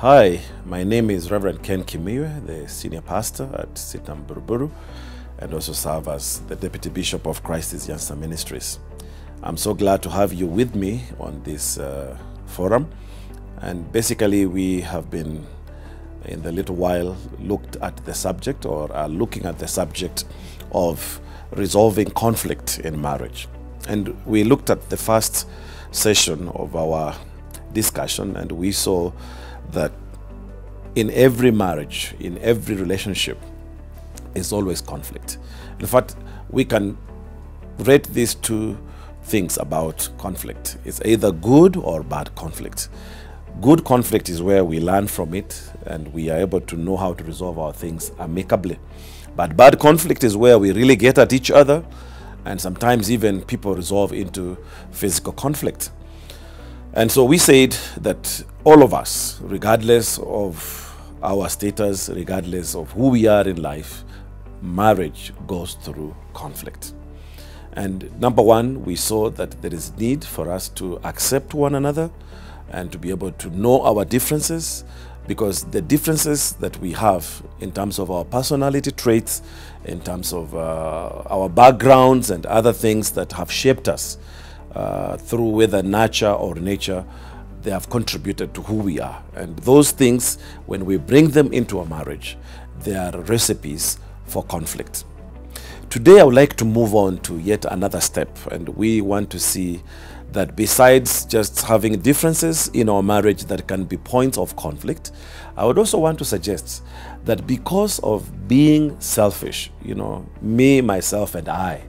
Hi, my name is Reverend Ken Kimiywe, the senior pastor at CITAM Buruburu, and also serve as the Deputy Bishop of Christ is Youngster Ministries. I'm so glad to have you with me on this forum. And basically, we have been, in the little while, looked at the subject, or are looking at the subject of resolving conflict in marriage. And we looked at the first session of our discussion, and we saw that in every marriage, in every relationship, is always conflict. In fact, we can rate these two things about conflict. It's either good or bad conflict. Good conflict is where we learn from it and we are able to know how to resolve our things amicably. But bad conflict is where we really get at each other, and sometimes even people resolve into physical conflict. And so we said that all of us, regardless of our status, regardless of who we are in life, marriage goes through conflict. And number one, we saw that there is need for us to accept one another and to be able to know our differences, because the differences that we have in terms of our personality traits, in terms of our backgrounds and other things that have shaped us through whether nurture or nature, they have contributed to who we are. And those things, when we bring them into a marriage, they are recipes for conflict. Today, I would like to move on to yet another step, and we want to see that besides just having differences in our marriage that can be points of conflict, I would also want to suggest that because of being selfish, me, myself, and I,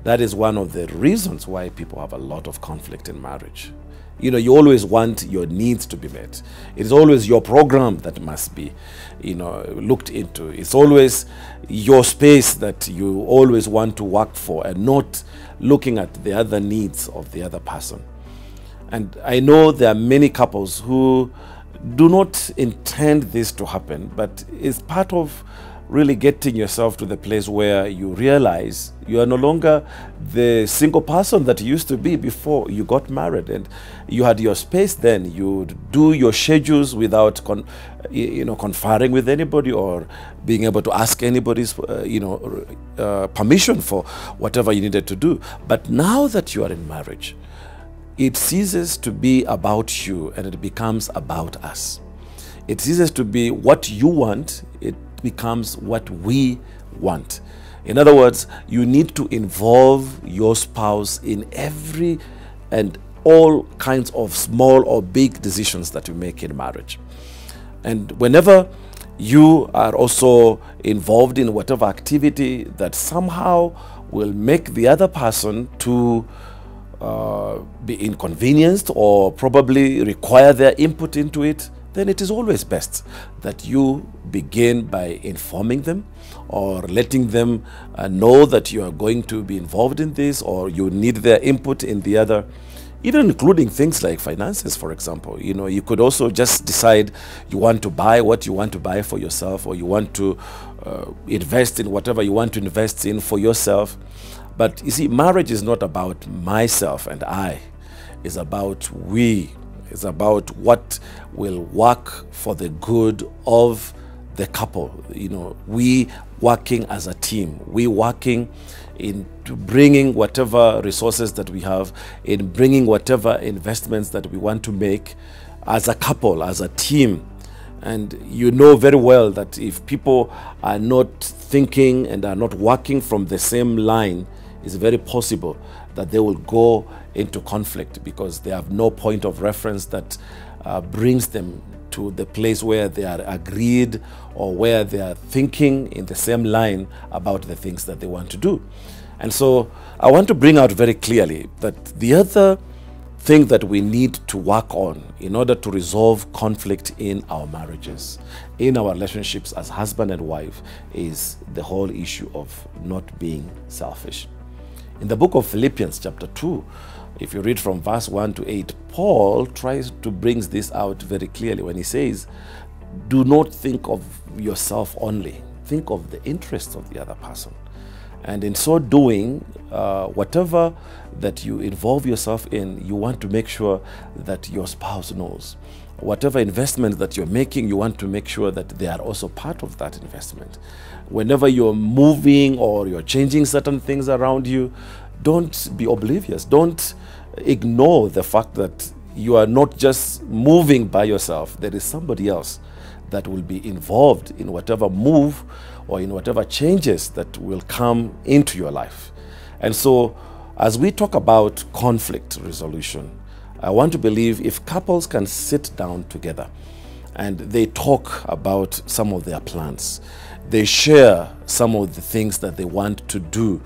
that is one of the reasons why people have a lot of conflict in marriage. You always want your needs to be met. It is always your program that must be, looked into. It's always your space that you always want to work for, and not looking at the other needs of the other person. And I know there are many couples who do not intend this to happen, but it's part of really getting yourself to the place where you realize you are no longer the single person that you used to be before you got married, and you had your space then. You do your schedules without conferring with anybody or being able to ask anybody's permission for whatever you needed to do. But now that you are in marriage, it ceases to be about you and it becomes about us. It ceases to be what you want, it becomes what we want. In other words, you need to involve your spouse in every and all kinds of small or big decisions that you make in marriage. And whenever you are also involved in whatever activity that somehow will make the other person to be inconvenienced or probably require their input into it, then it is always best that you begin by informing them or letting them know that you are going to be involved in this, or you need their input in the other, even including things like finances, for example. You could also just decide you want to buy what you want to buy for yourself, or you want to invest in whatever you want to invest in for yourself. But you see, marriage is not about myself and I. It's about we. It's about what will work for the good of the couple. We working as a team. We working into bringing whatever resources that we have, in bringing whatever investments that we want to make as a couple, as a team. And you know very well that if people are not thinking and are not working from the same line, it's very possible that they will go into conflict because they have no point of reference that brings them to the place where they are agreed or where they are thinking in the same line about the things that they want to do. And so I want to bring out very clearly that the other thing that we need to work on in order to resolve conflict in our marriages, in our relationships as husband and wife, is the whole issue of not being selfish. In the book of Philippians chapter 2, if you read from verse 1 to 8, Paul tries to bring this out very clearly when he says, do not think of yourself only. Think of the interests of the other person. And in so doing, whatever that you involve yourself in, you want to make sure that your spouse knows, whatever investment that you're making, you want to make sure that they are also part of that investment. Whenever you're moving or you're changing certain things around you, don't be oblivious. Don't ignore the fact that you are not just moving by yourself. There is somebody else that will be involved in whatever move or in whatever changes that will come into your life. And so, as we talk about conflict resolution, I want to believe if couples can sit down together and they talk about some of their plans, they share some of the things that they want to do,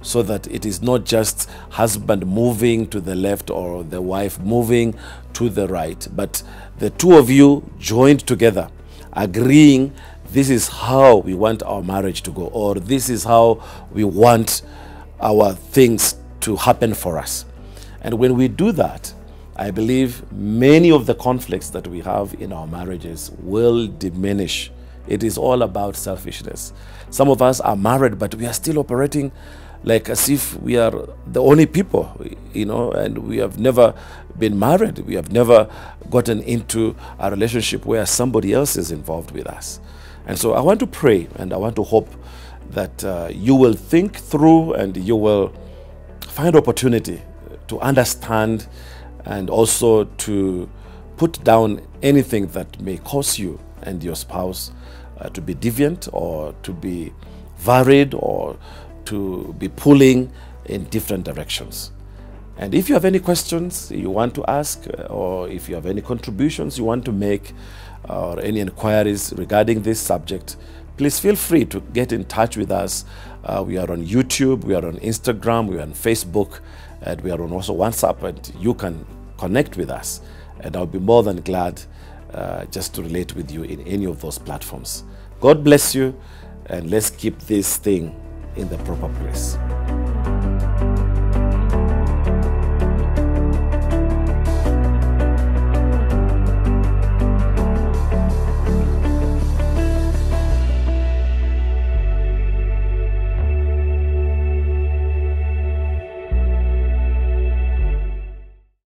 so that it is not just husband moving to the left or the wife moving to the right, but the two of you joined together, agreeing this is how we want our marriage to go, or this is how we want our things to happen for us. And when we do that, I believe many of the conflicts that we have in our marriages will diminish. It is all about selfishness. Some of us are married, but we are still operating like as if we are the only people, and we have never been married. We have never gotten into a relationship where somebody else is involved with us. And so I want to pray and I want to hope that you will think through and you will find opportunity to understand and also to put down anything that may cause you and your spouse to be deviant or to be varied or to be pulling in different directions. And if you have any questions you want to ask, or if you have any contributions you want to make, or any inquiries regarding this subject, please feel free to get in touch with us. We are on YouTube, we are on Instagram, we are on Facebook, and we are on also WhatsApp, and you can connect with us. And I'll be more than glad just to relate with you in any of those platforms. God bless you, and let's keep this thing in the proper place.